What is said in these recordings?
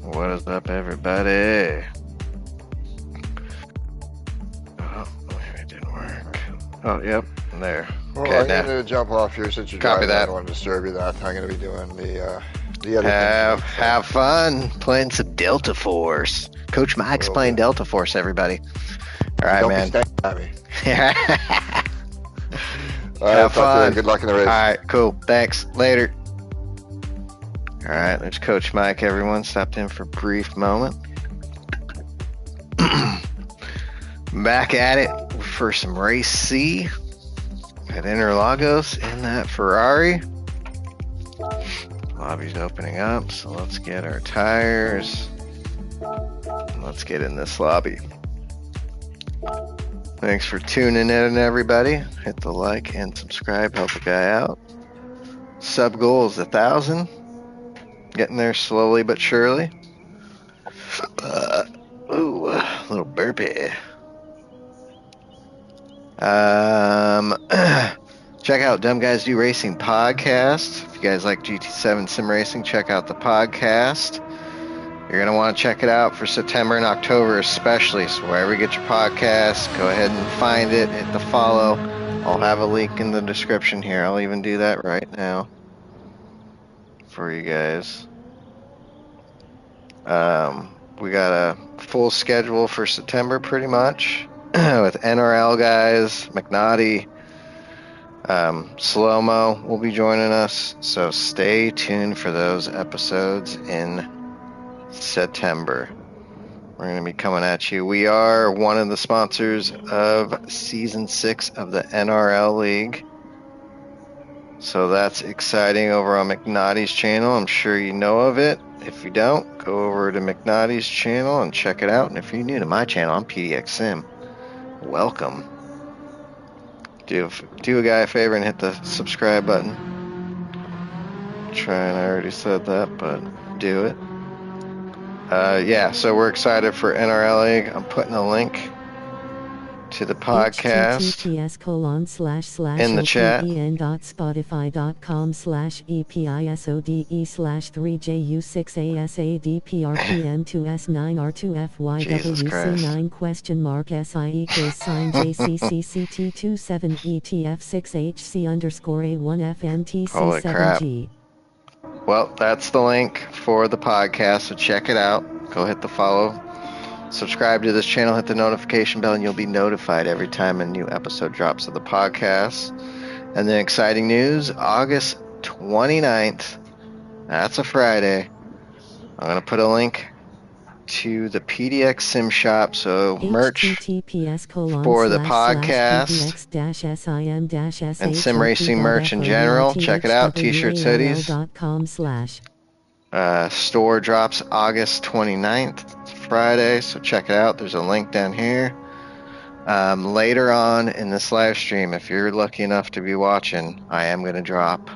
What is up, everybody? Oh, maybe it didn't work. Oh, yep, there. Well, Okay, I'm now going to jump off here since you're copy driving. I that. don't want to disturb you. I'm going to be doing the other things. Have fun playing some Delta Force. Coach Mike's playing Delta Force, everybody. All right, don't man. be staring at me. All right, Have fun. Good luck in the race. All right, cool. Thanks. Later. All right, there's Coach Mike, everyone. Stopped in for a brief moment. Back at it for some race C at Interlagos in that Ferrari. Lobby's opening up, so let's get our tires. Let's get in this lobby. Thanks for tuning in, everybody. Hit the like and subscribe, help a guy out. Sub goal is 1,000. Getting there slowly but surely. Ooh, a little burpee. Check out Dumb Guys Do Racing podcast. If you guys like GT7 Sim Racing, check out the podcast. You're going to want to check it out for September and October especially. So wherever you get your podcast, go ahead and find it, hit the follow. I'll have a link in the description here. I'll even do that right now for you guys. We got a full schedule for September pretty much with NRL guys, McNaughty, Slow-Mo will be joining us, so stay tuned for those episodes in September. We're going to be coming at you. We are one of the sponsors of Season 6 of the NRL League, so that's exciting over on McNaughty's channel. I'm sure you know of it. If you don't, go over to McNaughty's channel and check it out. And if you're new to my channel, I'm PDX Sim. Welcome. Do a guy a favor and hit the subscribe button. I already said that, but do it. Yeah, so we're excited for NRL League. I'm putting a link to the podcast in the chat. spotify.com/EPISODE/3JU6ASADPRPM2S9R2FYWC9 question mark SI equals sign JCCCT27ETF6HC_A1FNTC7G. Well, that's the link for the podcast, so check it out. Go hit the follow. Subscribe to this channel, hit the notification bell, and you'll be notified every time a new episode drops of the podcast. And then exciting news, August 29th, that's a Friday. I'm going to put a link to the PDX Sim Shop, so merch for the podcast and Sim Racing merch in general. Check it out, t-shirts, hoodies. Store drops August 29th, Friday, so check it out. There's a link down here. Later on in this live stream, if you're lucky enough to be watching, I am going to drop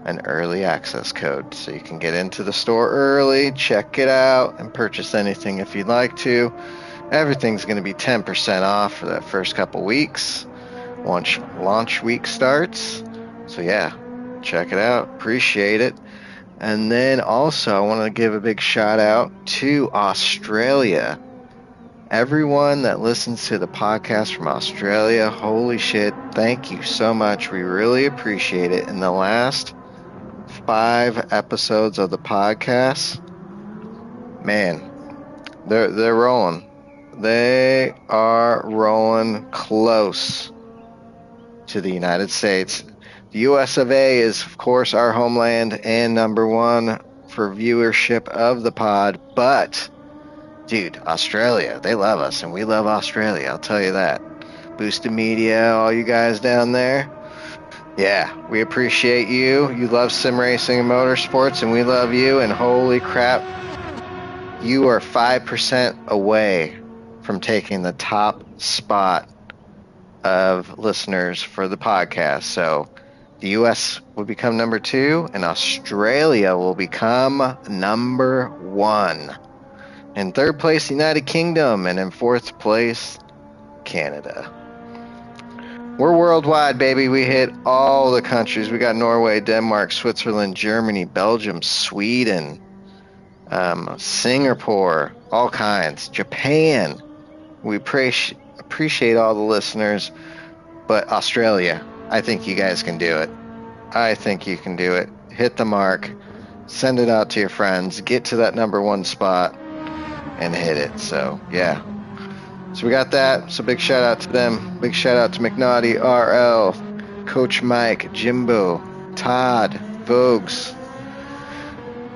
an early access code, so you can get into the store early, check it out, and purchase anything if you'd like to. Everything's going to be 10% off for that first couple weeks once launch week starts. So yeah, check it out. Appreciate it. And then also, I want to give a big shout out to Australia. Everyone that listens to the podcast from Australia, holy shit, thank you so much. We really appreciate it. In the last 5 episodes of the podcast, man, they're rolling. They are rolling close to the United States. The US of A is, of course, our homeland and number one for viewership of the pod. But, dude, Australia, they love us, and we love Australia, I'll tell you that. Boosted Media, all you guys down there. Yeah, we appreciate you. You love sim racing and motorsports, and we love you. And holy crap, you are 5% away from taking the top spot of listeners for the podcast. So the U.S. will become number 2, and Australia will become number 1. In 3rd place, the United Kingdom, and in 4th place, Canada. We're worldwide, baby. We hit all the countries. We got Norway, Denmark, Switzerland, Germany, Belgium, Sweden, Singapore, all kinds. Japan. We appreciate all the listeners, but Australia, I think you guys can do it. I think you can do it. Hit the mark, send it out to your friends, get to that #1 spot, and hit it. So, yeah. So we got that. So big shout out to them. Big shout out to McNaughty, RL, Coach Mike, Jimbo, Todd, Vogues,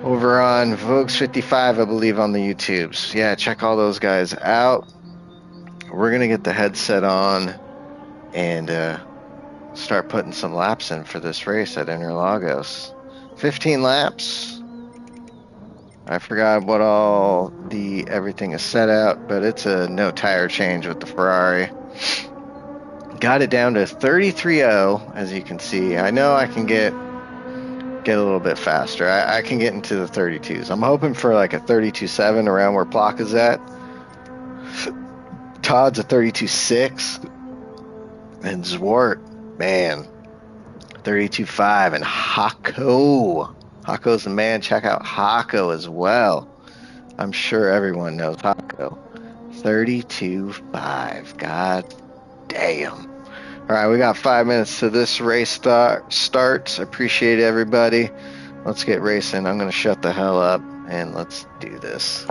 over on Vogues55, I believe, on the YouTubes. Yeah, check all those guys out. We're going to get the headset on and start putting some laps in for this race at Interlagos. 15 laps. I forgot what all the everything is set out, but it's a no tire change with the Ferrari. Got it down to 33.0, as you can see. I know I can get a little bit faster. I can get into the 32s. I'm hoping for like a 32.7 around where Plak is at. Todd's a 32.6. And Zwart, man, 32.5. And Hako's the man. Check out Hako as well. I'm sure everyone knows Hako. 32.5. God damn. All right, we got 5 minutes to this race starts. Appreciate everybody. Let's get racing. I'm going to shut the hell up and let's do this.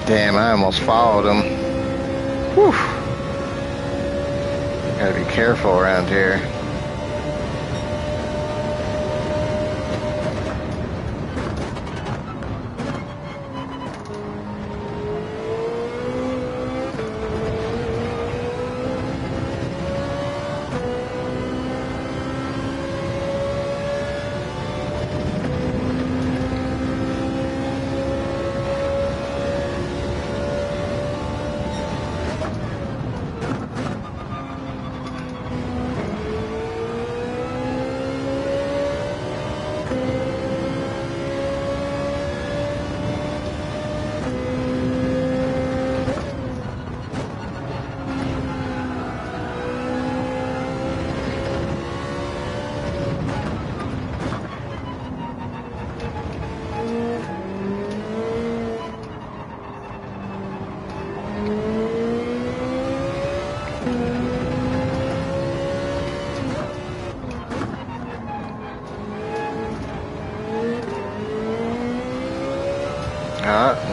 Damn, I almost followed him. Whew. Gotta be careful around here.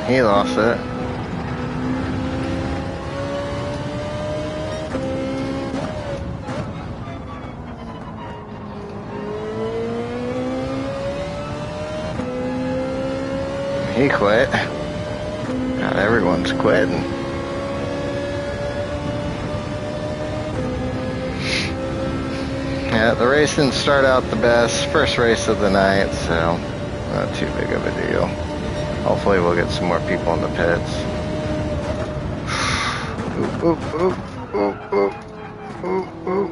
He lost it. He quit. God, everyone's quitting. Yeah, the race didn't start out the best. First race of the night, so not too big of a deal. Hopefully we'll get some more people in the pits. Oop, oop, oop, oop, oop, oop, oop.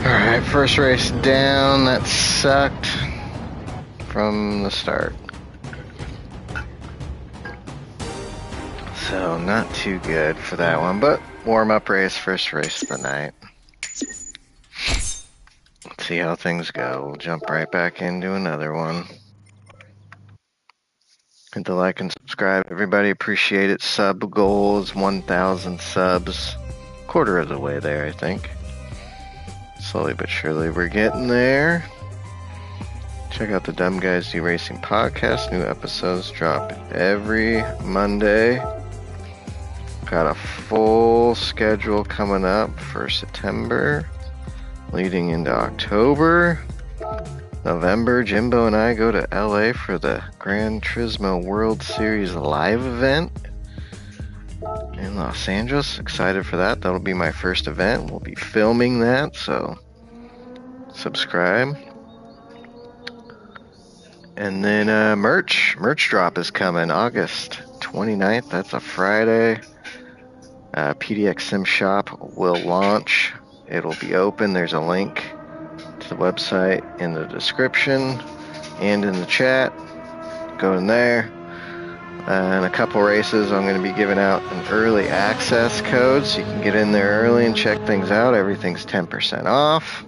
Alright, first race down. That sucked from the start. So, not too good for that one, but warm-up race, first race of the night. Let's see how things go. We'll jump right back into another one. Hit the like and subscribe. Everybody appreciate it. Sub goal is 1,000 subs. Quarter of the way there, I think. Slowly but surely we're getting there. Check out the Dumb Guys Do Racing podcast. New episodes drop every Monday. Got a full schedule coming up for September, leading into October. November, Jimbo and I go to LA for the Gran Turismo World Series live event in Los Angeles. Excited for that. That'll be my first event. We'll be filming that, so subscribe. And then merch drop is coming August 29th. That's a Friday. PDX Sim Shop will launch. It'll be open. There's a link to the website in the description and in the chat. Go in there. And a couple races, I'm going to be giving out an early access code so you can get in there early and check things out. Everything's 10% off.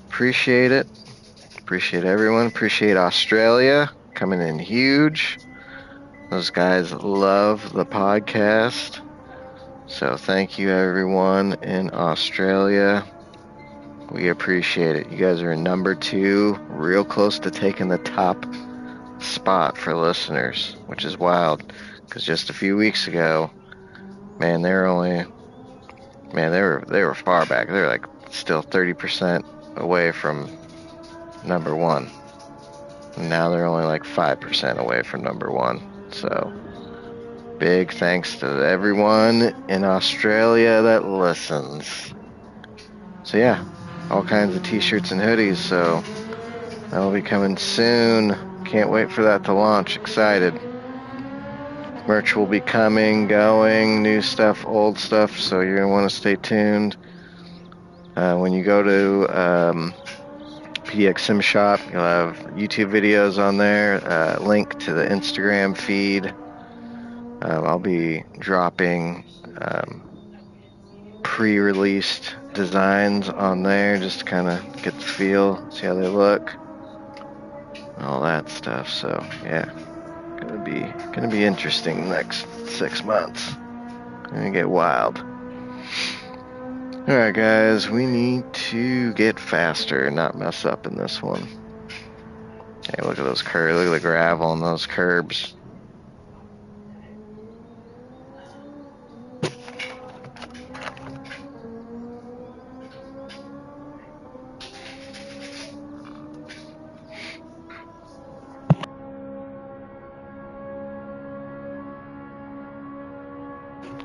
Appreciate it. Appreciate everyone. Appreciate Australia coming in huge. Those guys love the podcast. So thank you everyone in Australia. We appreciate it. You guys are number 2, real close to taking the top spot for listeners, which is wild. Because just a few weeks ago, man, they were far back. They were like still 30% away from number 1. And now they're only like 5% away from number 1. So big thanks to everyone in Australia that listens. So yeah, all kinds of t-shirts and hoodies, so that'll be coming soon. Can't wait for that to launch. Excited. Merch will be coming, going, new stuff, old stuff, so you're going to want to stay tuned. When you go to PDX Sim Shop, you'll have YouTube videos on there, link to the Instagram feed. I'll be dropping pre-released designs on there just to kind of get the feel, see how they look, all that stuff. So yeah, gonna be interesting the next 6 months. Gonna get wild. All right, guys, we need to get faster and not mess up in this one. Hey, look at those curves. Look at the gravel on those curbs.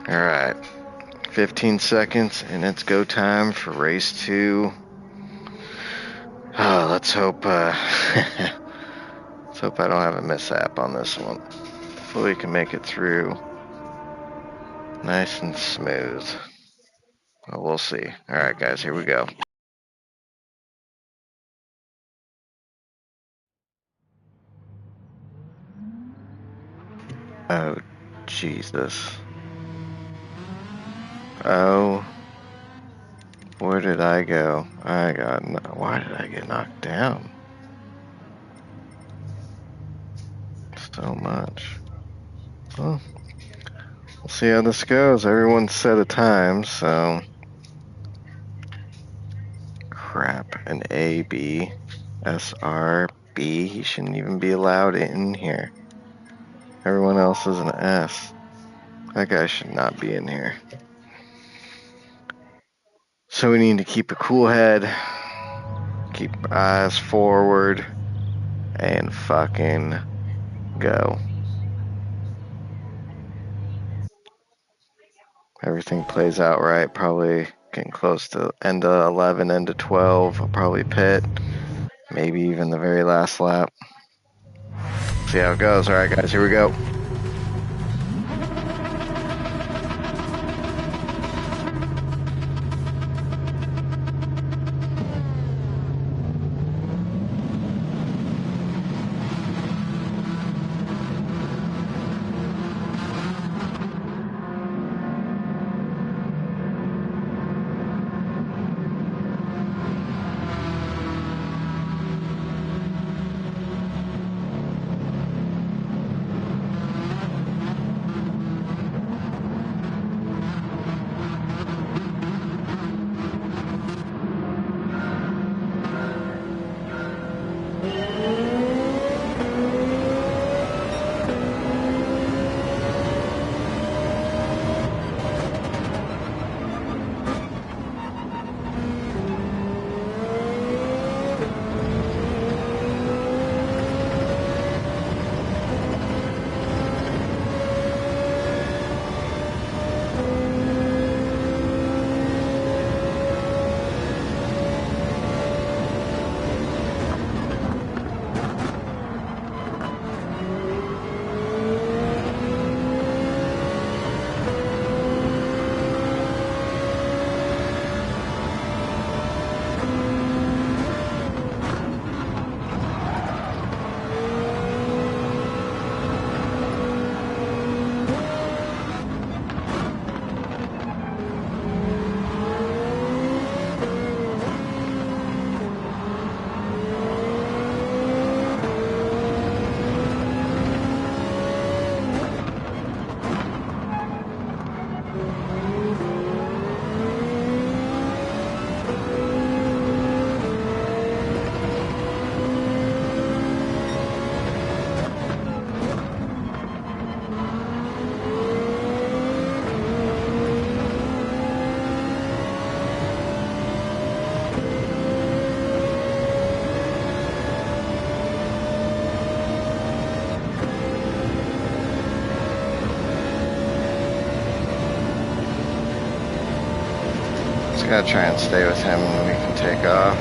All right, 15 seconds, and it's go time for race 2. Oh, let's hope let's hope I don't have a mishap on this one. Hopefully we can make it through nice and smooth. Well, we'll see. All right, guys, here we go. Oh, Jesus. Oh, Where did I go? Why did I get knocked down? So much. Well, we'll see how this goes. Everyone's set a time, so. Crap. An A, B, S, R, B. He shouldn't even be allowed in here. Everyone else is an S. That guy should not be in here. So we need to keep a cool head, keep eyes forward, and fucking go. Everything plays out right. Probably getting close to end of 11, end of 12. I'll probably pit. Maybe even the very last lap. See how it goes. All right, guys, here we go. Gotta try and stay with him and we can take off.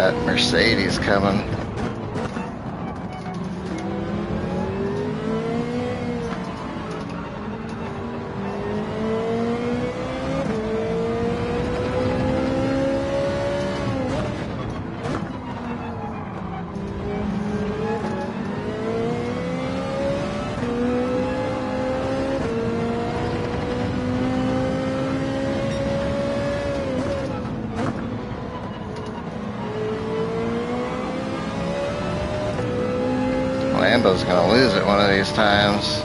that Mercedes coming. Lambo's gonna lose it one of these times.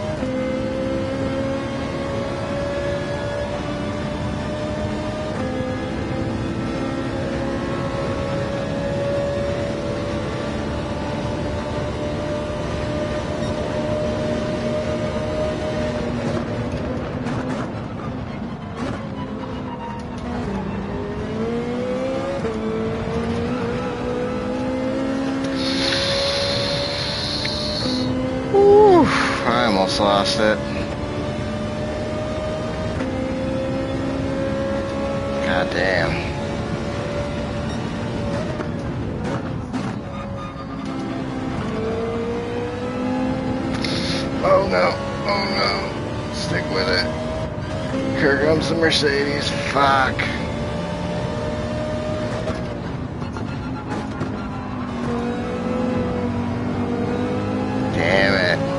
I almost lost it. God damn. Oh no, oh no. Stick with it. Here comes the Mercedes. Fuck. Damn it.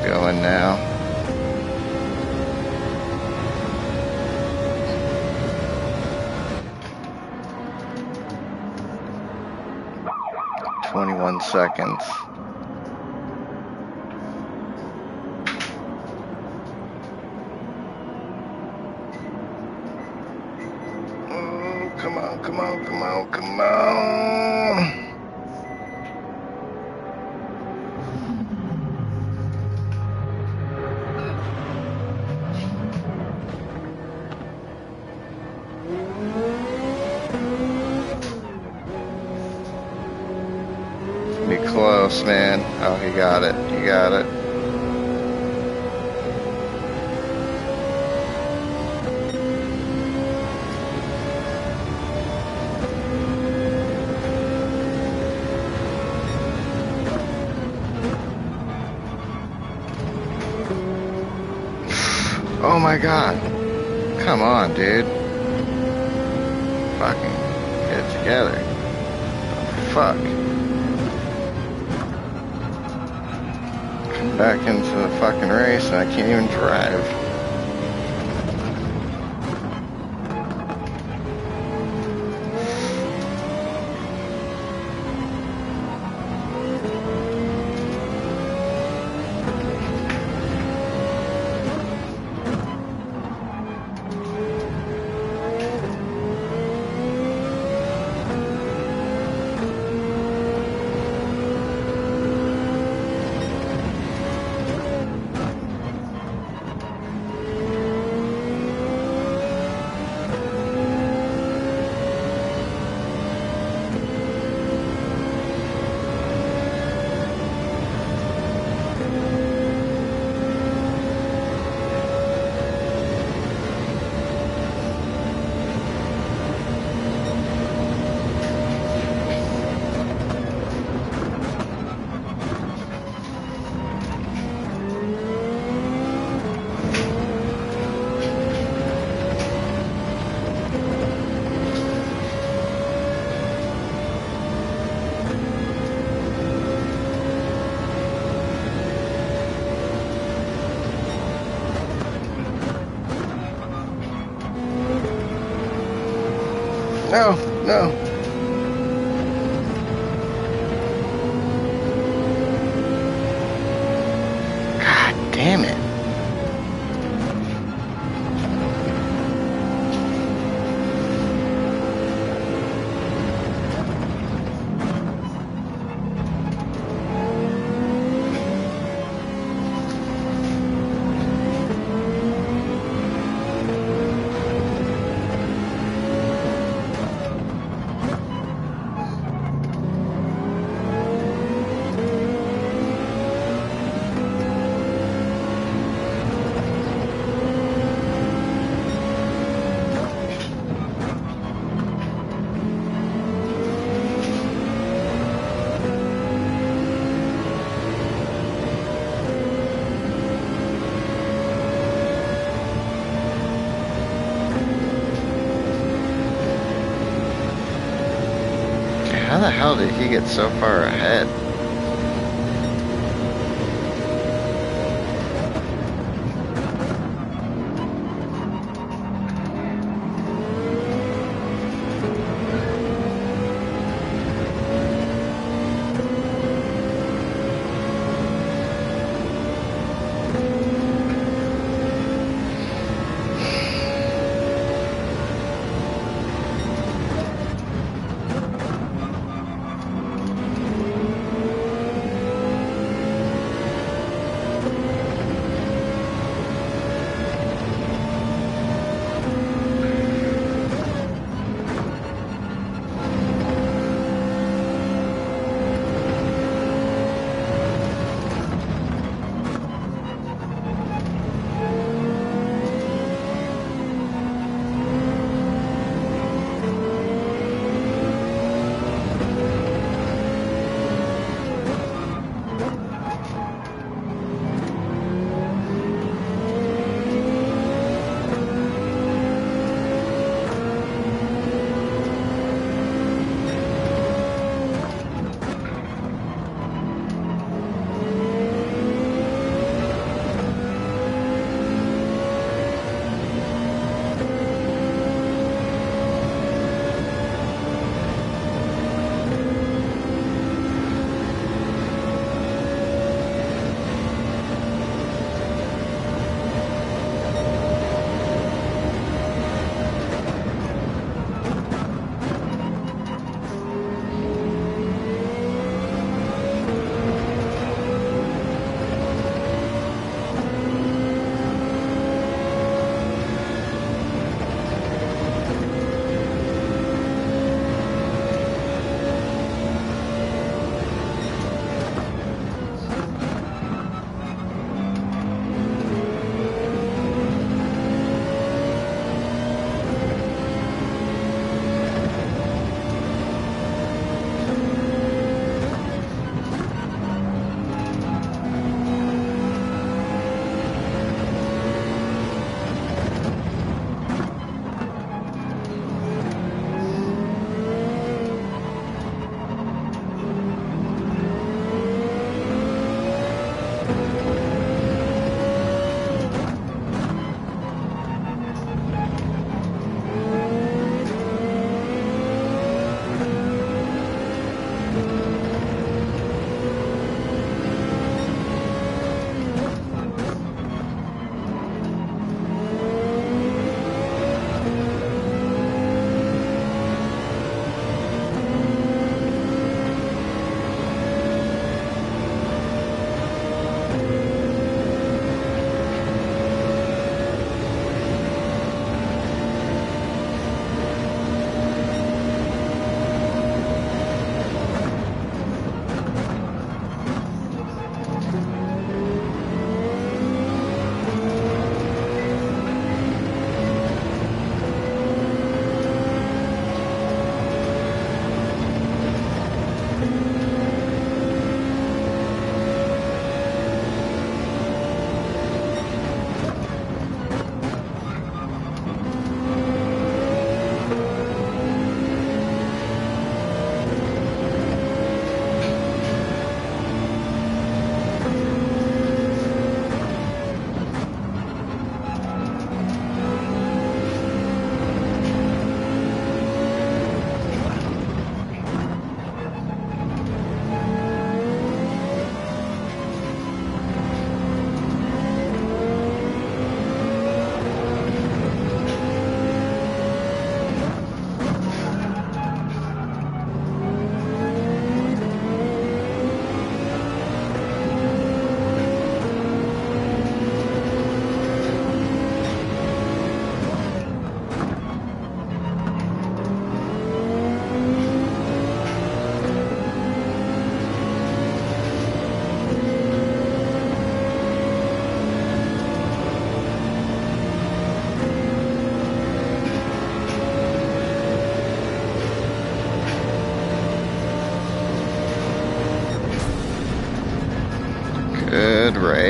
Going now. "21 seconds. Oh, come on, come on, come on, come on. Be close, man. Oh, he got it. He got it. Oh my god. Come on, dude. Fucking get it together. Fuck. Come back into the fucking race and I can't even drive. No, no. God damn it. How the hell did he get so far ahead?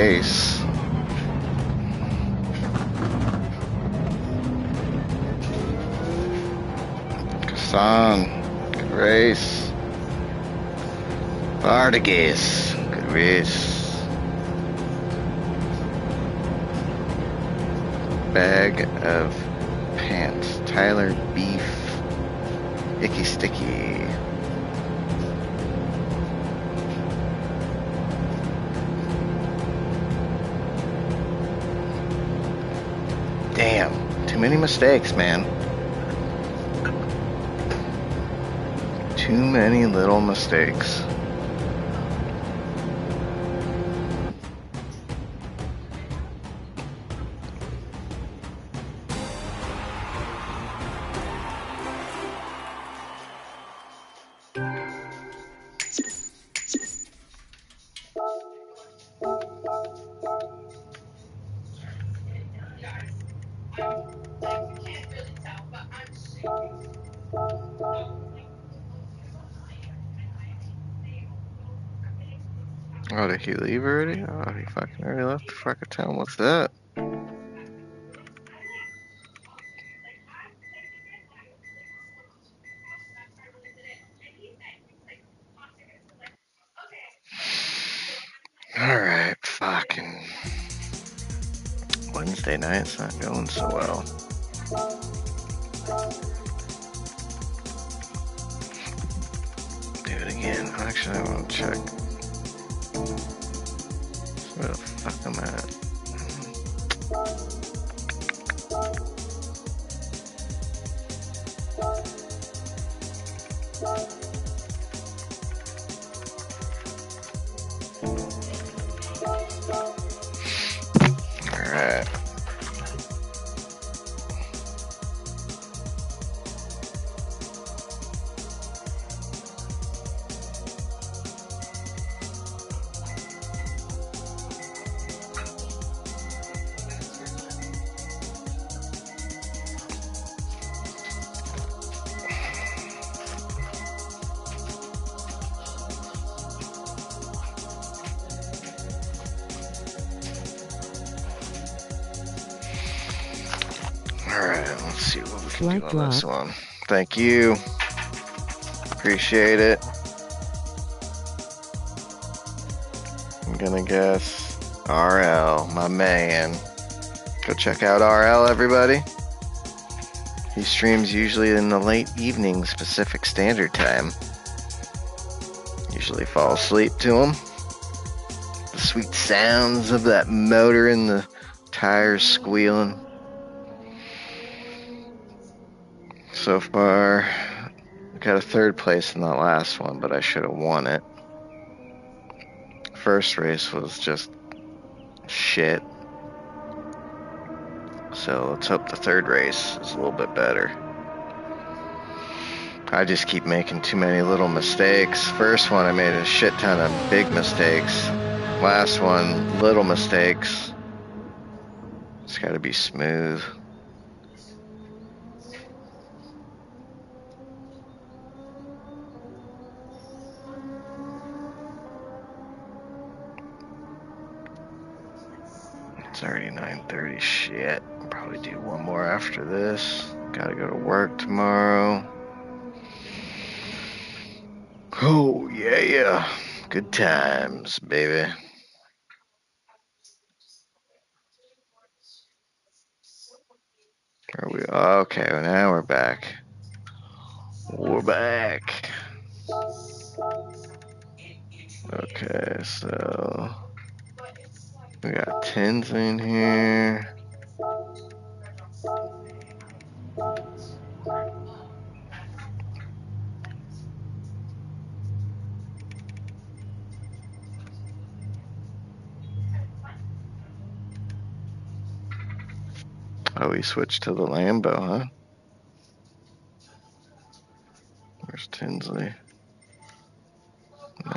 race. Kassan, good race. Vardagas, good race. Bag of pants. Tyler Beef. Icky Sticky. Damn, too many mistakes, man. Too many little mistakes. Oh, did he leave already? Oh, he fucking already left the fucking town. What's that? Alright, fucking Wednesday night's not going so well. Do it again. Actually, I want to check. Where the fuck am I at? Alright. Alright, let's see what we can do on this one. Thank you. Appreciate it. I'm gonna guess RL, my man. Go check out RL, everybody. He streams usually in the late evenings Pacific Standard Time. Usually fall asleep to him. The sweet sounds of that motor and the tires squealing. So far, I got a third place in that last one, but I should have won it. First race was just shit. So let's hope the third race is a little bit better. I just keep making too many little mistakes. First one, I made a shit ton of big mistakes. Last one, little mistakes. It's gotta be smooth. It's already 9:30. Shit. I'll probably do one more after this. Gotta go to work tomorrow. Oh, yeah. Good times, baby. Are we? Okay, well, now we're back. We're back. Okay, so we got 10s in here. Oh, we switched to the Lambo, huh? Where's Tinsley?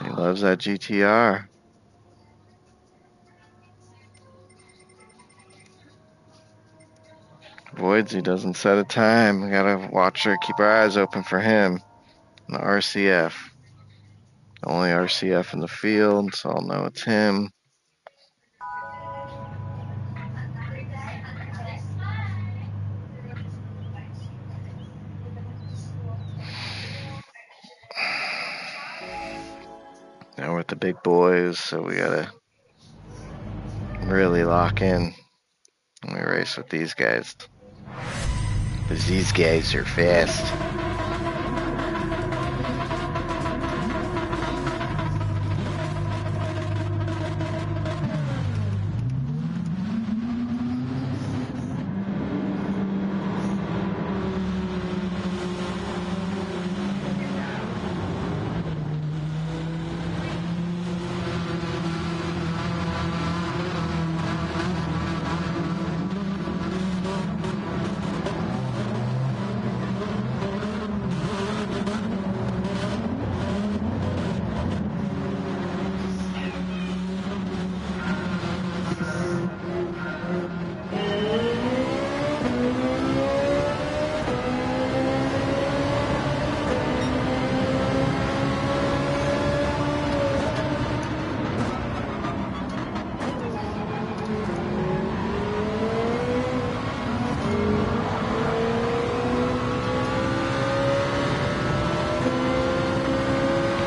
He loves that GTR. Voids, he doesn't set a time. We gotta watch her, keep our eyes open for him. The RCF. The only RCF in the field, so I'll know it's him. with the big boys, so we gotta really lock in when we race with these guys. Because these guys are fast.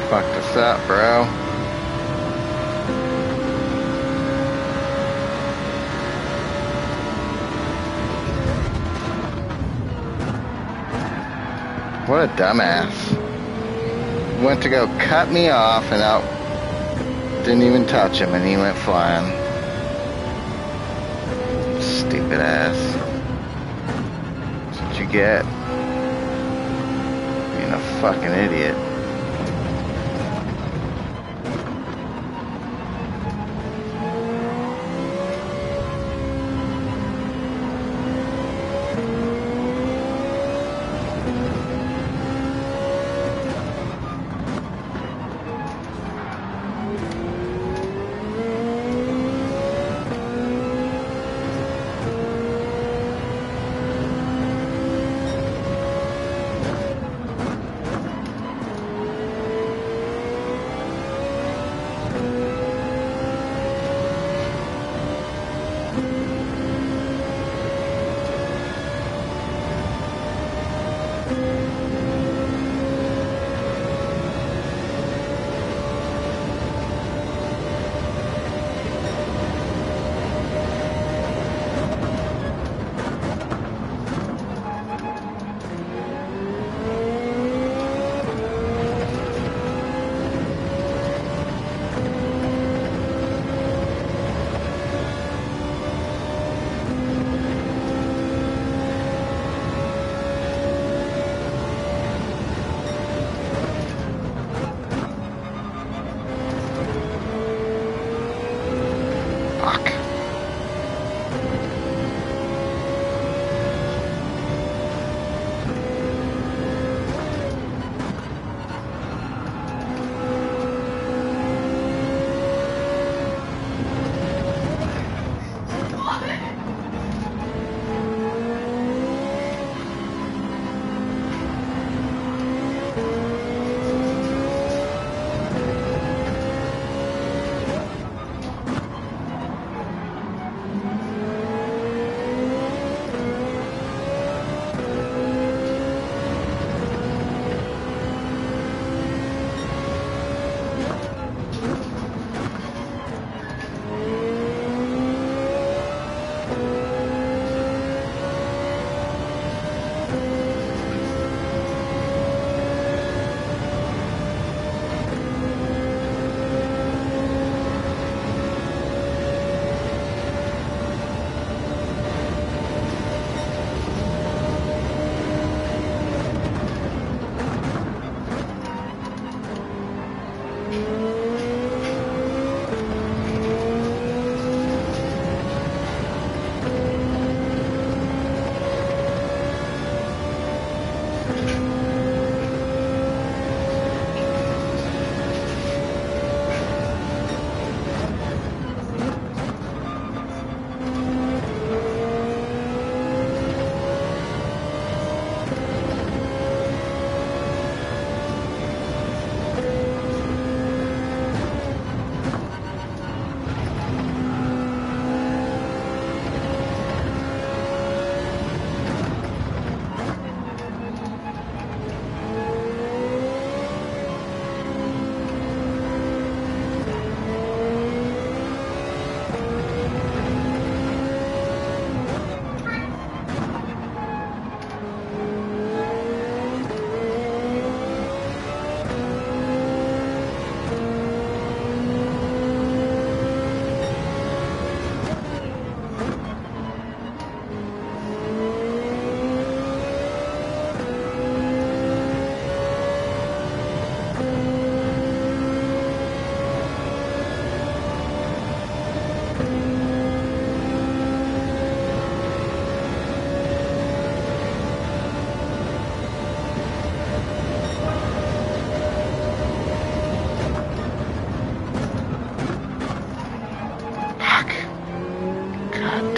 Fucked us up, bro. What a dumbass. Went to go cut me off and out. Didn't even touch him and he went flying. Stupid ass. That's what you get. Being a fucking idiot.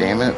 damn it.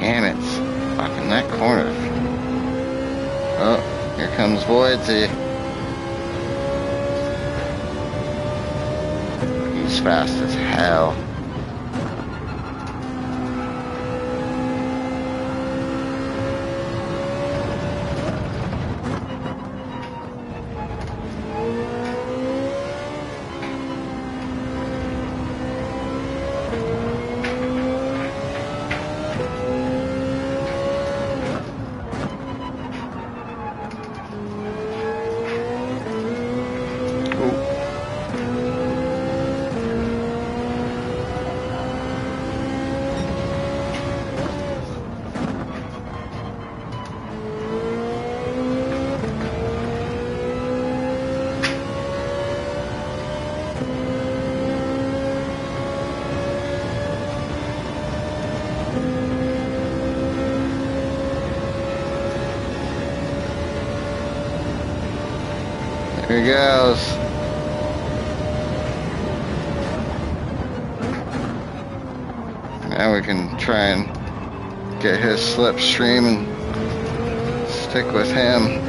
Damn it. Fucking that corner. Oh, here comes Voidsy. He's fast as hell. Here he goes. Now we can try and get his slipstream and stick with him.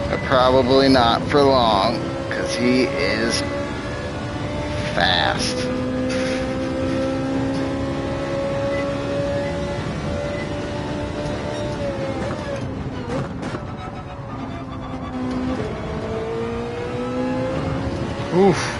But probably not for long, because he is fast. Oof.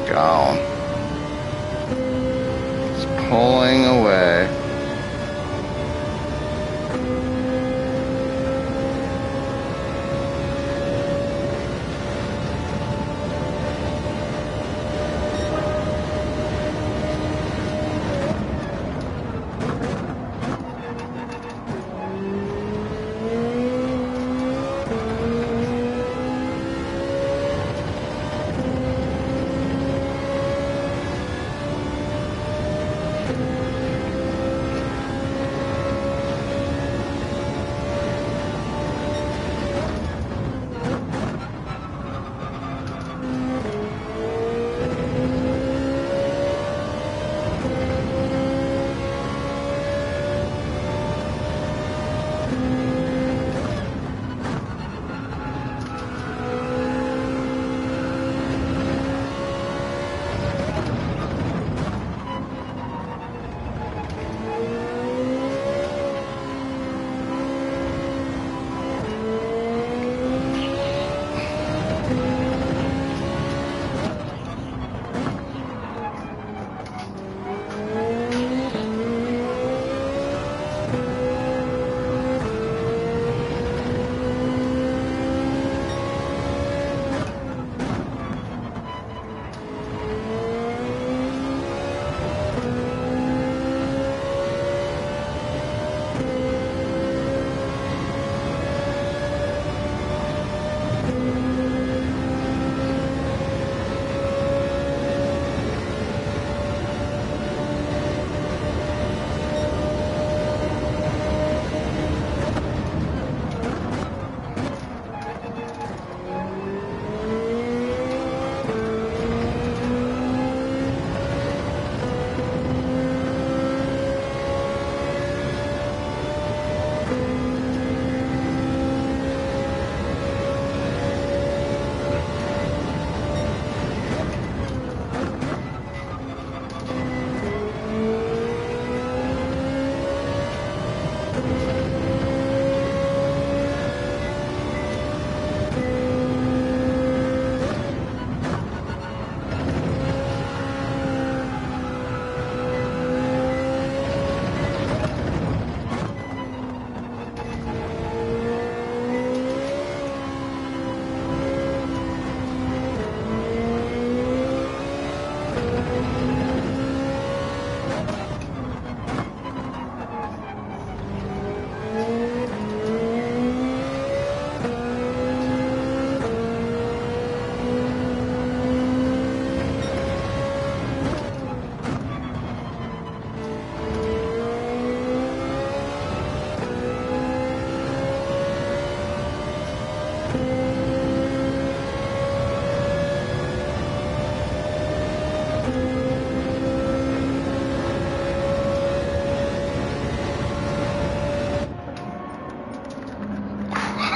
Gone. It's pulling away.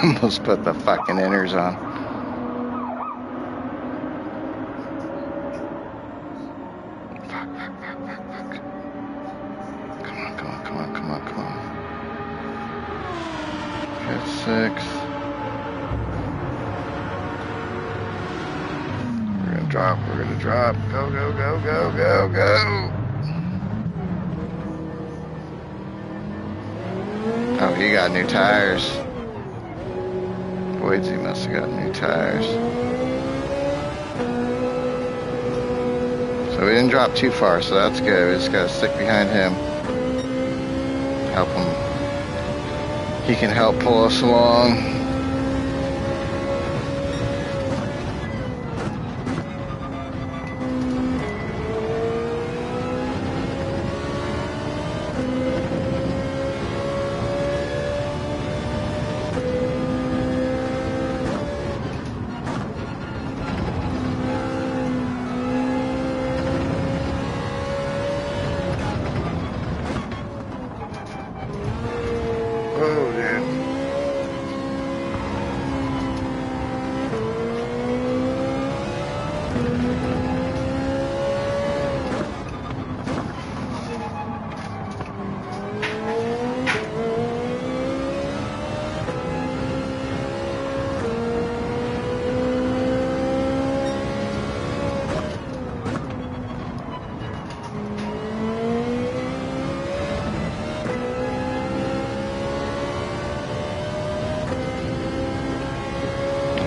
Almost put the fucking inners on. Fuck. Come on. Hit 6. We're gonna drop. Go. Oh, he got new tires. Boydsie must have got new tires. So we didn't drop too far, so that's good. We just gotta stick behind him. Help him. He can help pull us along.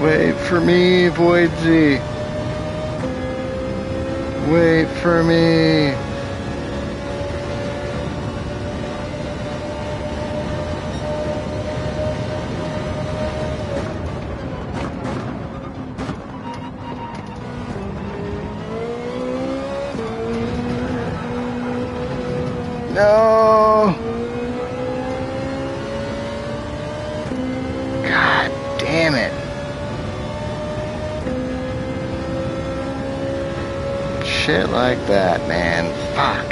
Wait for me, Void Z. Wait for me. No. God damn it. Shit like that, man. Fuck.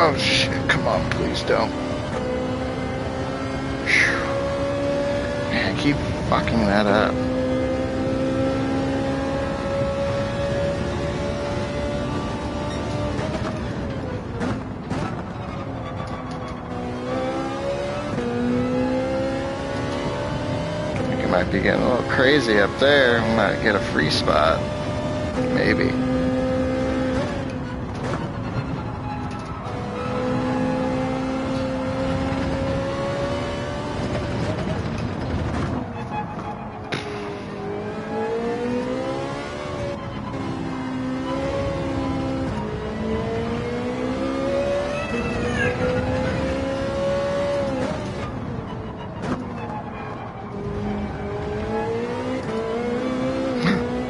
Oh shit, come on, please don't. Phew. Man, I keep fucking that up. I think it might be getting a little crazy up there. We might get a free spot. Maybe.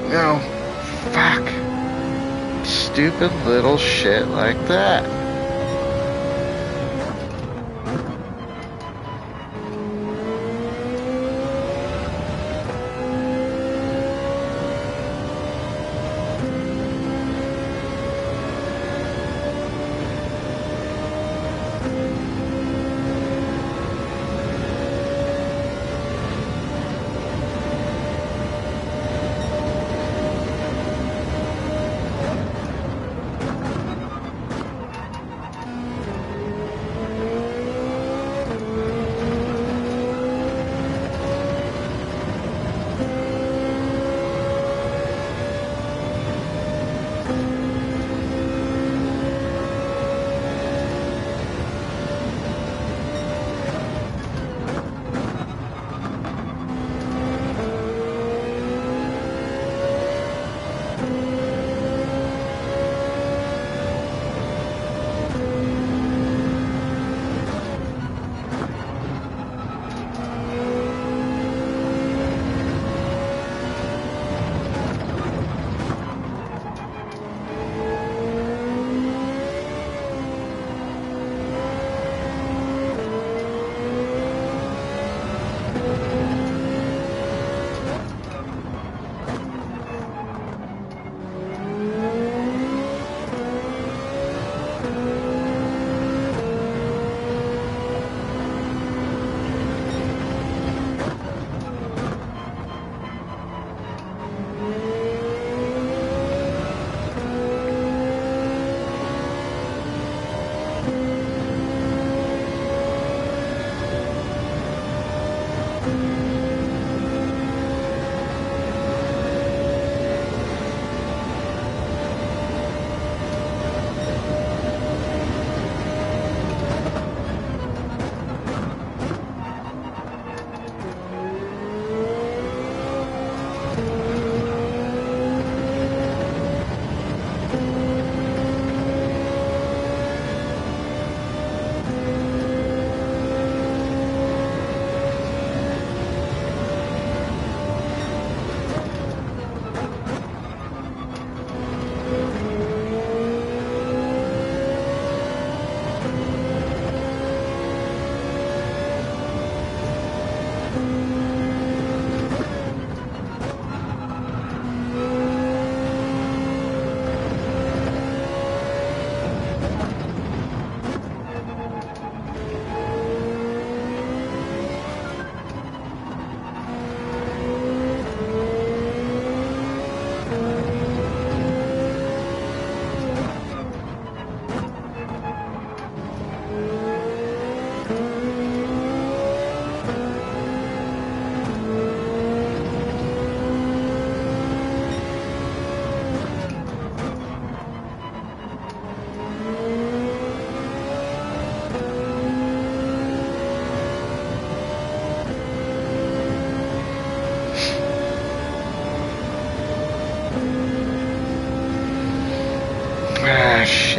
No. Fuck. Stupid little shit like that.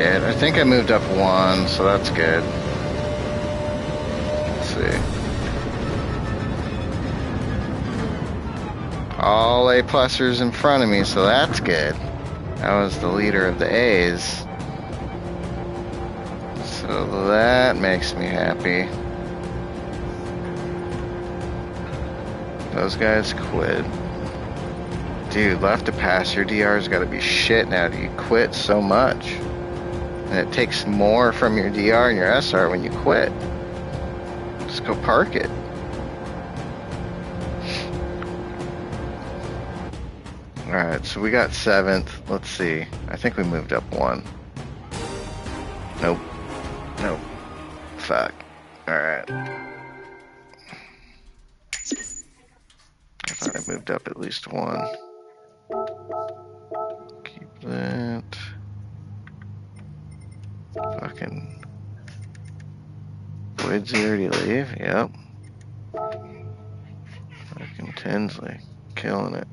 shit. I think I moved up one, so that's good. Let's see. All A+ers in front of me, so that's good. I was the leader of the A's. So that makes me happy. Those guys quit. Dude, left to pass, your DR's gotta be shit now. You quit so much. And it takes more from your DR and your SR when you quit. Just go park it. Alright, so we got 7th. Let's see. I think we moved up one. Nope. Nope. Fuck. Alright. I thought I moved up at least one. Keep that. Fucking. Woodsy already leave? Yep. Fucking Tinsley. Killing it.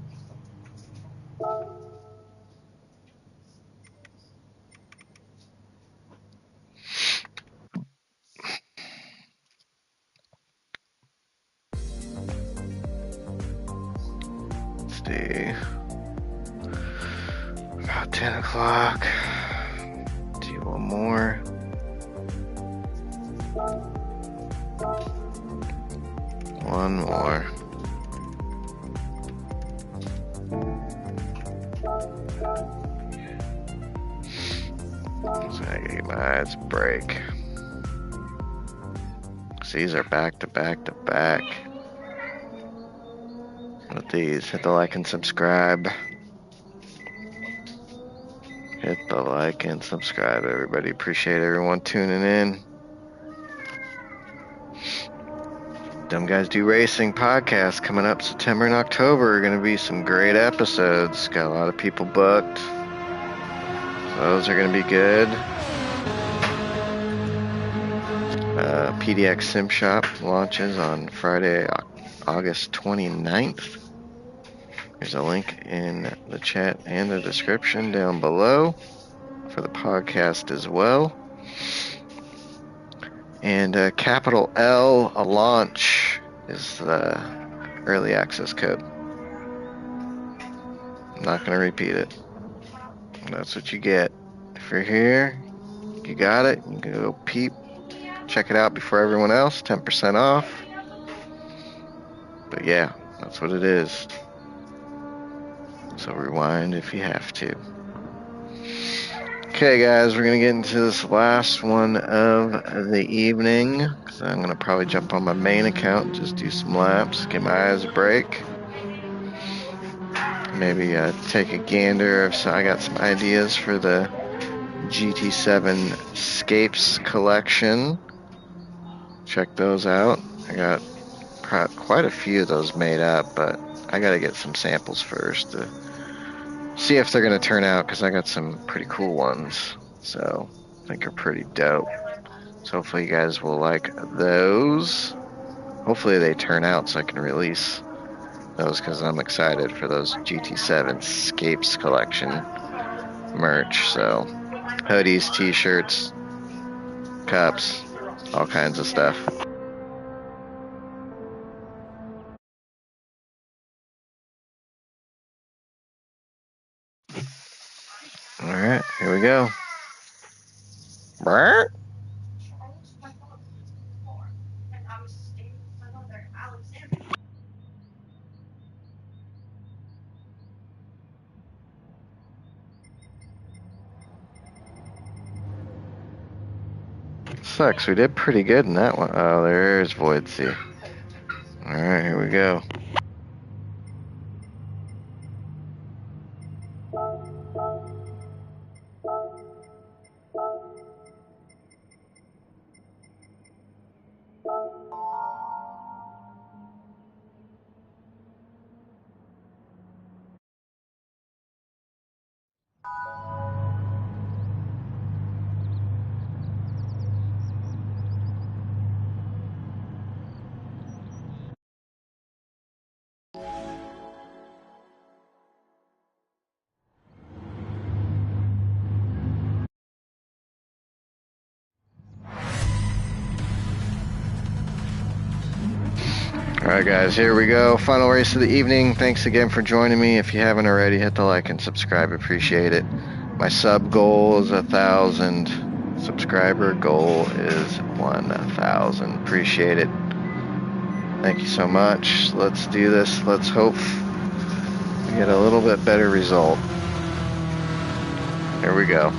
Let's see. About 10 o'clock. Do one more. One more. So I gotta get my eyes a break. These are back to back to back. With these, hit the like and subscribe. Hit the like and subscribe, everybody. Appreciate everyone tuning in. Dumb Guys Do Racing podcast coming up September and October. Going to be some great episodes. Got a lot of people booked. Those are going to be good. PDX Sim Shop launches on Friday, August 29th. There's a link in the chat and the description down below for the podcast as well. And capital L, a launch, is the early access code. I'm not going to repeat it. That's what you get. If you're here, you got it. You can go peep. Check it out before everyone else. 10% off. But yeah, that's what it is. So rewind if you have to. Okay, guys, we're going to get into this last one of the evening. So I'm going to probably jump on my main account and just do some laps. Give my eyes a break. Maybe take a gander. So I got some ideas for the GT7 Scapes collection. Check those out. I got quite a few of those made up, but I got to get some samples first to see if they're going to turn out, because I got some pretty cool ones. So I think are pretty dope. So hopefully you guys will like those. Hopefully they turn out so I can release those, because I'm excited for those GT7 Scapes collection merch. So hoodies, t-shirts, cups, all kinds of stuff. All right, here we go. Brr. Sucks, we did pretty good in that one. Oh, there's Void Sea. Alright, here we go. Alright guys, here we go. Final race of the evening. Thanks again for joining me. If you haven't already, hit the like and subscribe. Appreciate it. My sub goal is 1,000. Subscriber goal is 1,000. Appreciate it. Thank you so much. Let's do this. Let's hope we get a little bit better result. Here we go.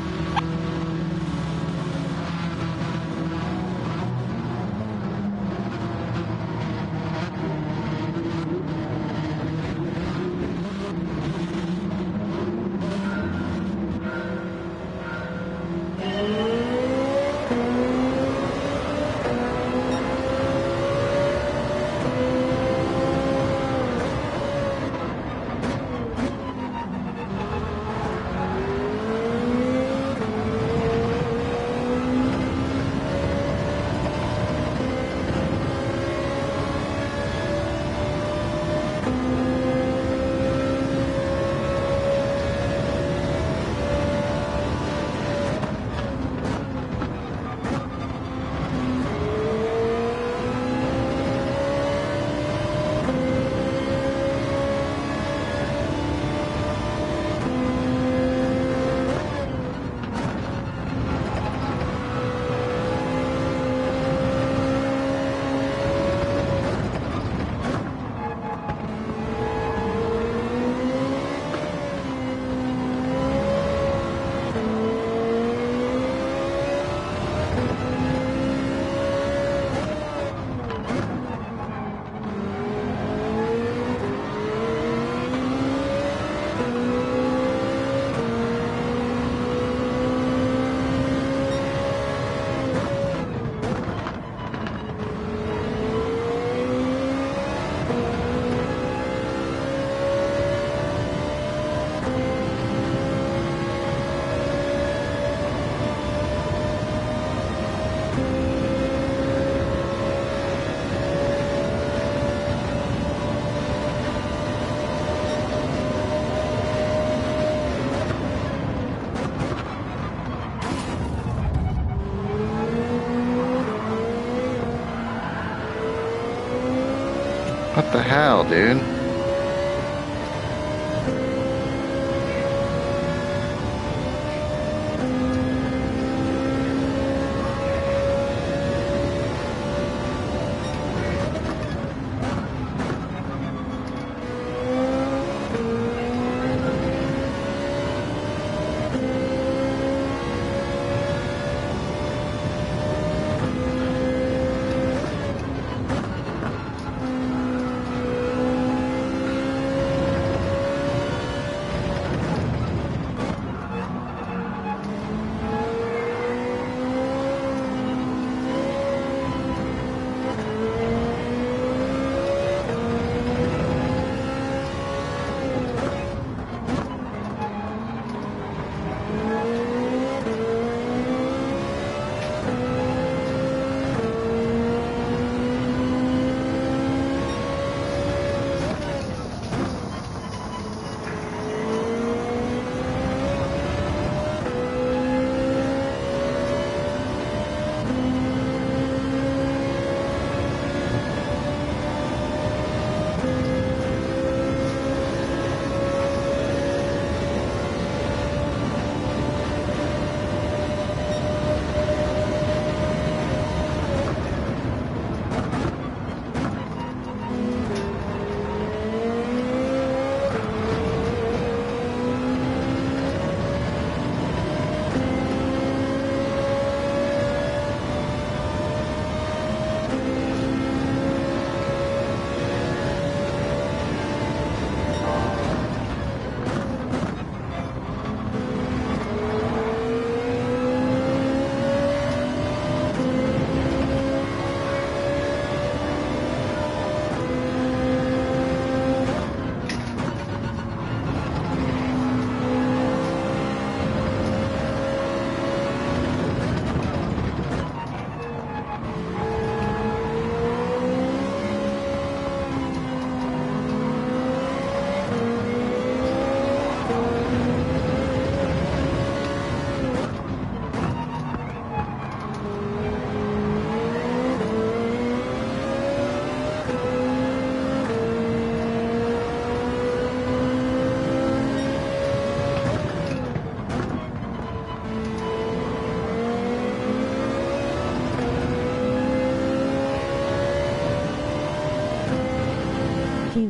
What the hell, dude?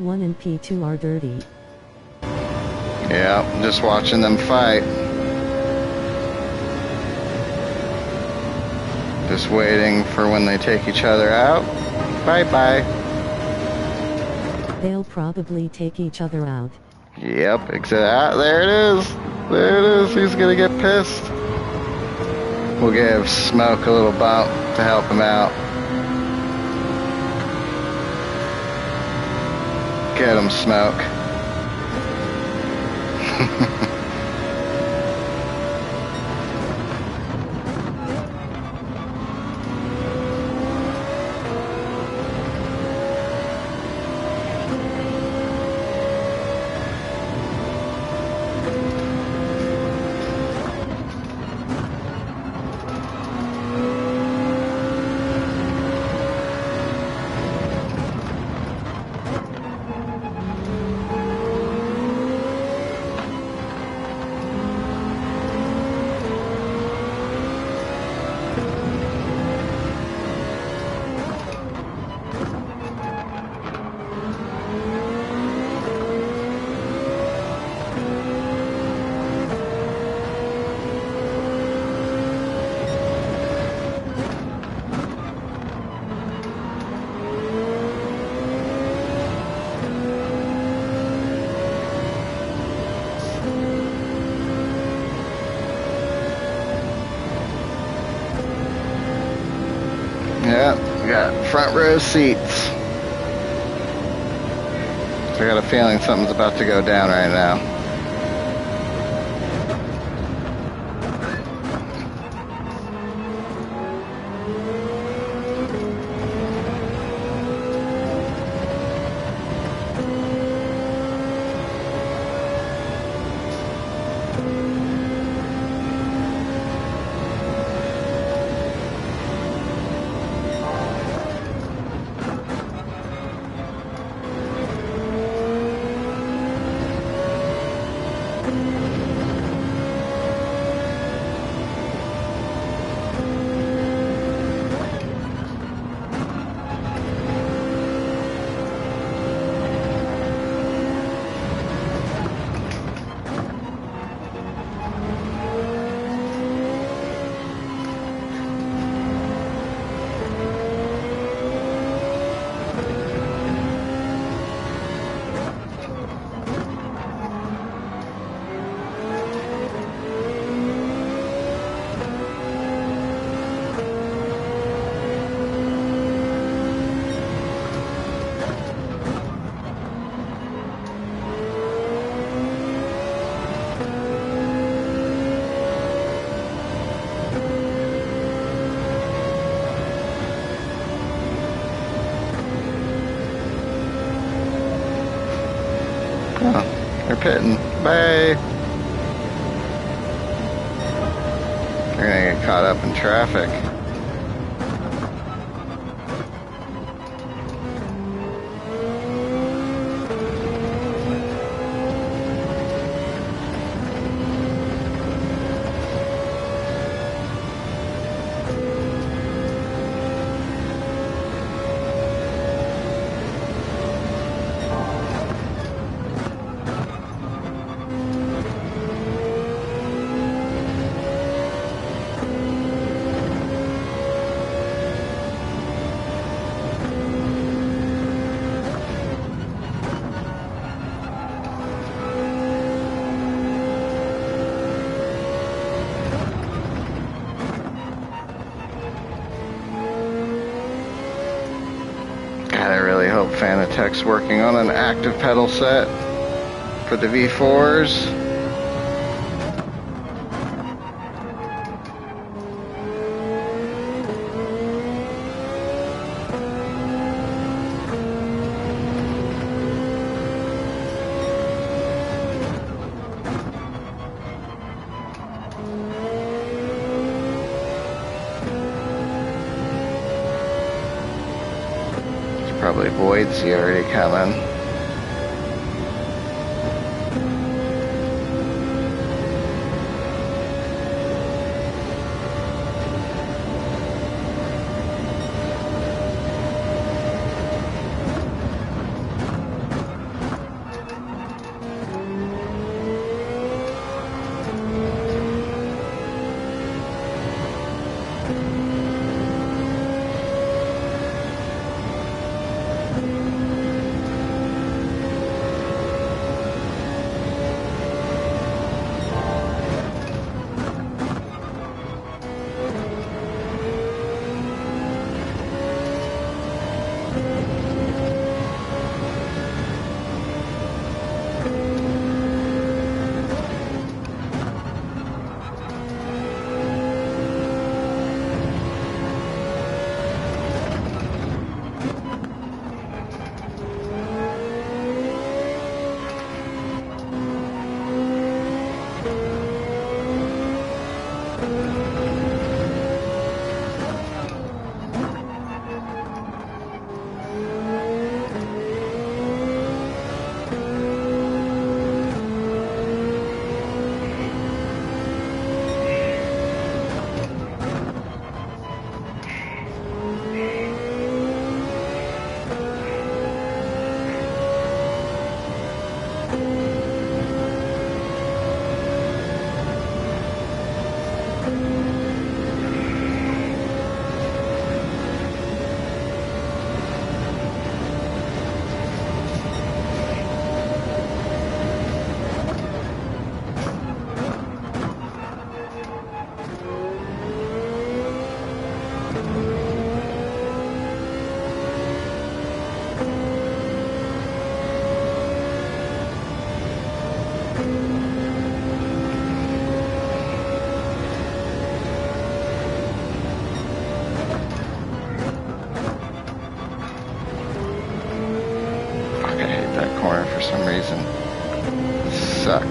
P1 and P2 are dirty. Yeah, just watching them fight. Just waiting for when they take each other out. Bye-bye. They'll probably take each other out. Yep, exactly. There it is. There it is. He's gonna get pissed. We'll give Smoke a little bump to help him out. Get him, Smoke. Yeah, we got front row seats. So I got a feeling something's about to go down right now. Oh, they're pitting. Bye. They're gonna get caught up in traffic. God, I really hope Fanatec's working on an active pedal set for the V4s. Probably Boyd's already coming. Fuck, I hate that corner for some reason. Suck.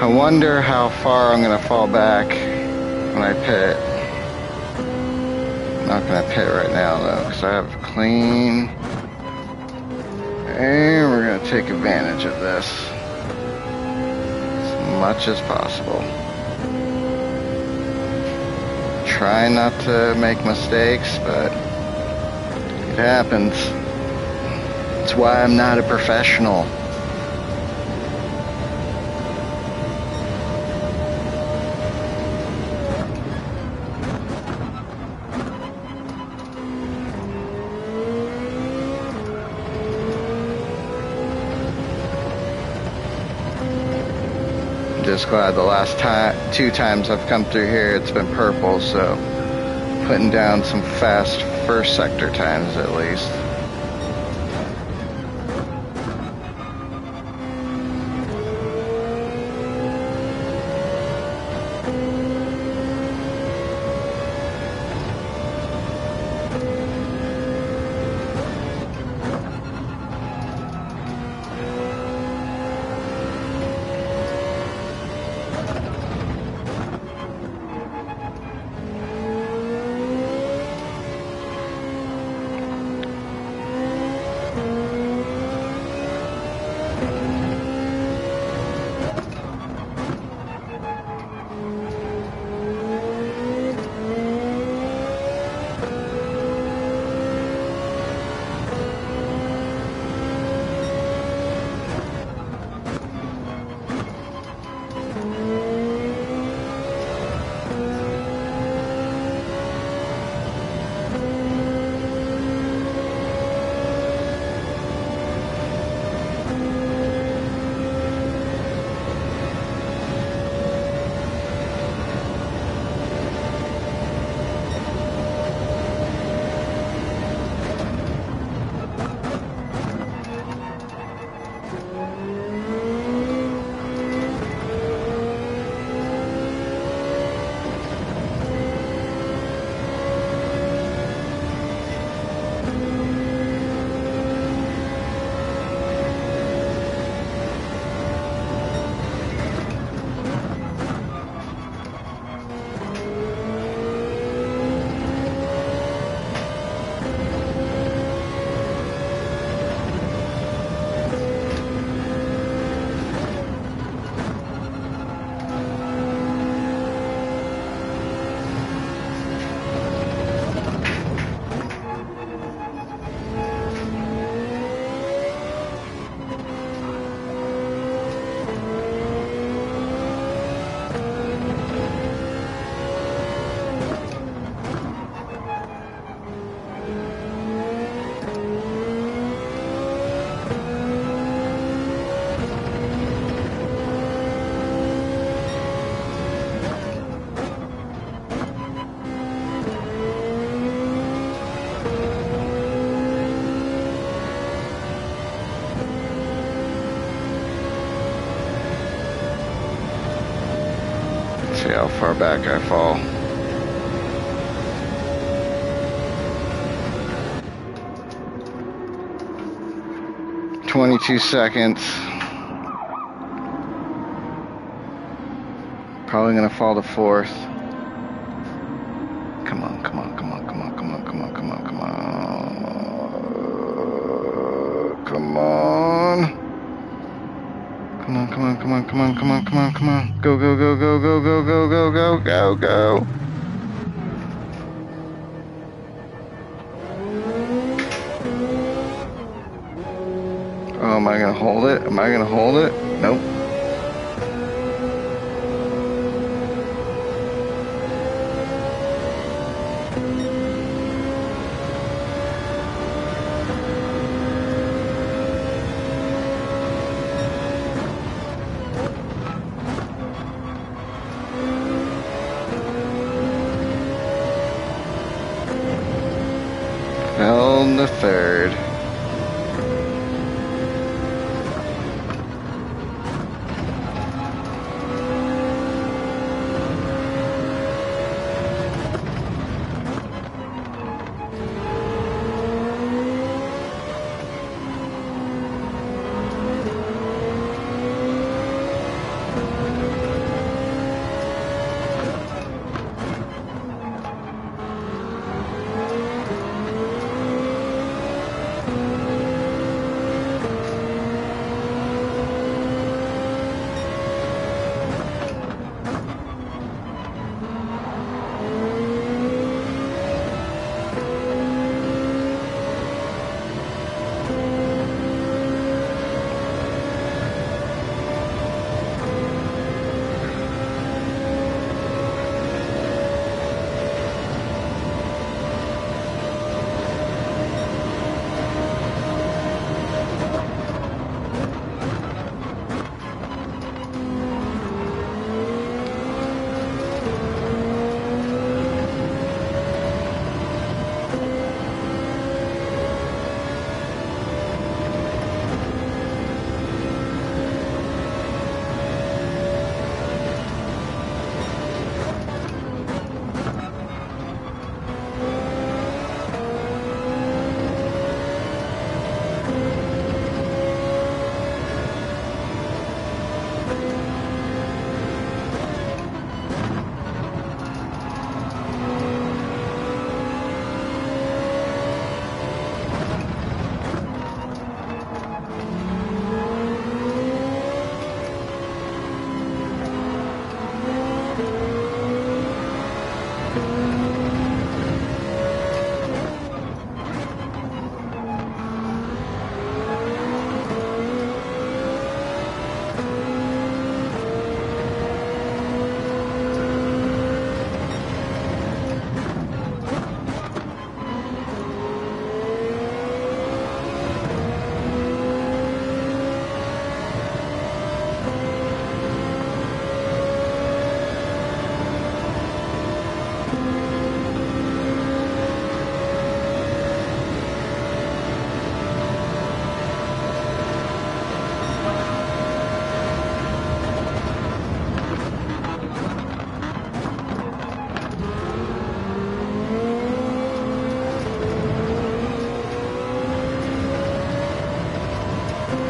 I wonder how far I'm gonna fall back when I pit. I'm not gonna pit right now though, because I have clean. And we're gonna take advantage of this as much as possible. Try not to make mistakes, but it happens. That's why I'm not a professional. Just glad the last two times I've come through here it's been purple, so putting down some fast first sector times at least. see how far back I fall. "22 seconds. Probably gonna fall to 4th. Come on, come on, come on, come on, come on, come on, come on, come on. Come on. Come on, come on, come on, come on, come on, come on, come on. Go, go, go, go, go, go, go, go, go, go, go. Oh, am I gonna hold it? Am I gonna hold it? Nope. Fell in the 3rd.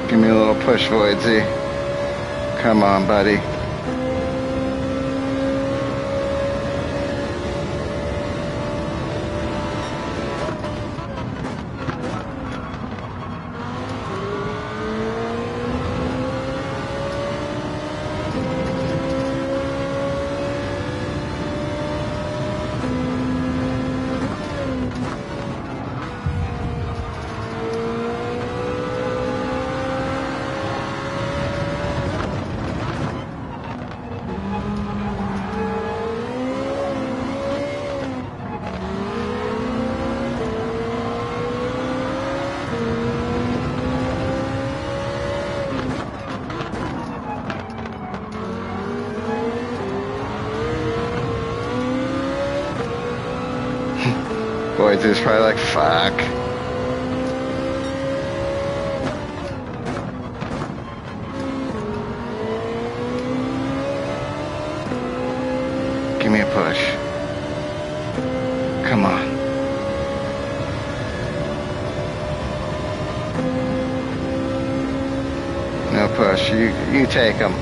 Give me a little push, Voidsy. Come on, buddy. Voidsy's probably like, fuck. push. You take them.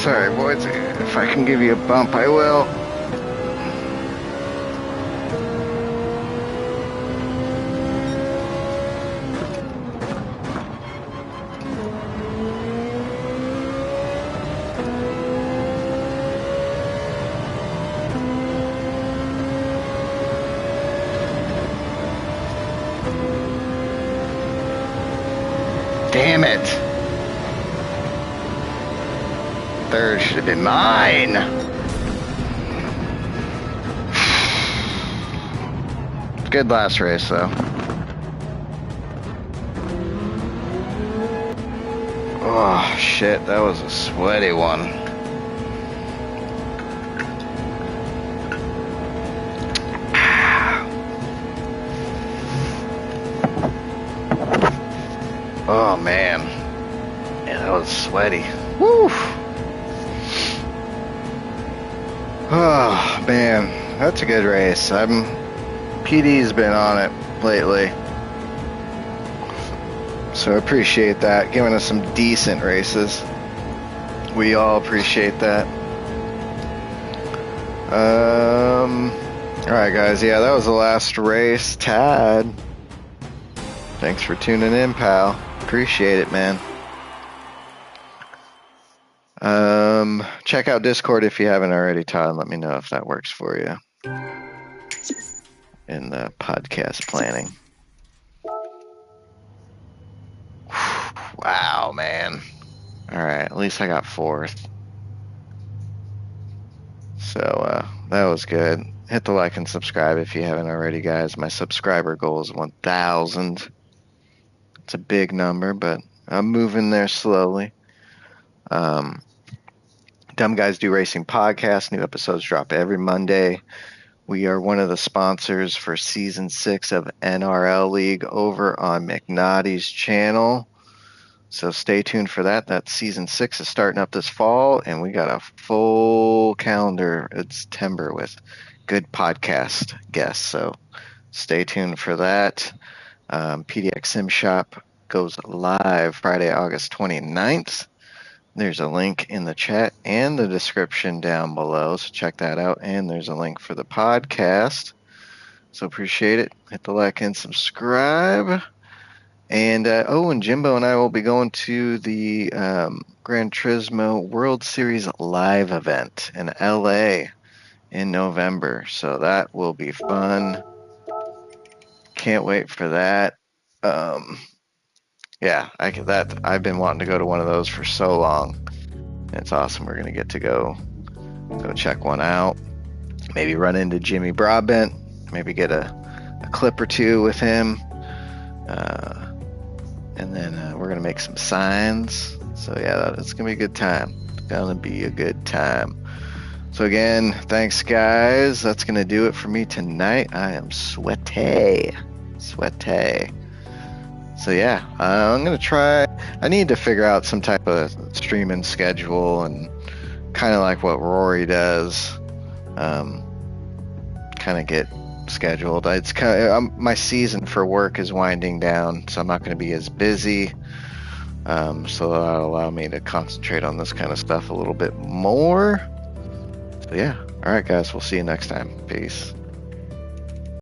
Sorry, boys. If I can give you a bump, I will. Damn it. Third should have been mine. Good last race, though. Oh, shit. That was a sweaty one. Oh, man. Yeah, that was sweaty. Woo! Oh, man. That's a good race. PD's been on it lately. So I appreciate that. Giving us some decent races. We all appreciate that. Alright, guys. Yeah, that was the last race. Tad. Thanks for tuning in, pal. Appreciate it, man. Check out Discord if you haven't already, Todd. Let me know if that works for you in the podcast planning. Wow, man. Alright, at least I got fourth. So, that was good. Hit the like and subscribe if you haven't already, guys. My subscriber goal is 1,000. It's a big number, but I'm moving there slowly. Dumb Guys Do Racing podcast. New episodes drop every Monday. We are one of the sponsors for Season 6 of NRL League over on McNaughty's channel. So stay tuned for that. That Season 6 is starting up this fall, and we got a full calendar in September with good podcast guests. So stay tuned for that. PDX Sim Shop goes live Friday, August 29th. There's a link in the chat and the description down below, so check that out. And there's a link for the podcast. So appreciate it. Hit the like and subscribe. And and Jimbo and I will be going to the Gran Turismo World Series live event in LA in November. So that will be fun. Can't wait for that. Yeah, I've been wanting to go to one of those for so long. It's awesome. We're gonna get to go check one out. Maybe run into Jimmy Broadbent. Maybe get a clip or two with him. And then we're gonna make some signs. So yeah, it's gonna be a good time. It's gonna be a good time. So again, thanks guys. That's gonna do it for me tonight. I am sweaty. So yeah, I'm gonna try. I need to figure out some type of streaming schedule and kind of like what Rory does. Kind of get scheduled. It's kind of my season for work is winding down, so I'm not going to be as busy. So that'll allow me to concentrate on this kind of stuff a little bit more. So yeah, all right, guys. We'll see you next time. Peace.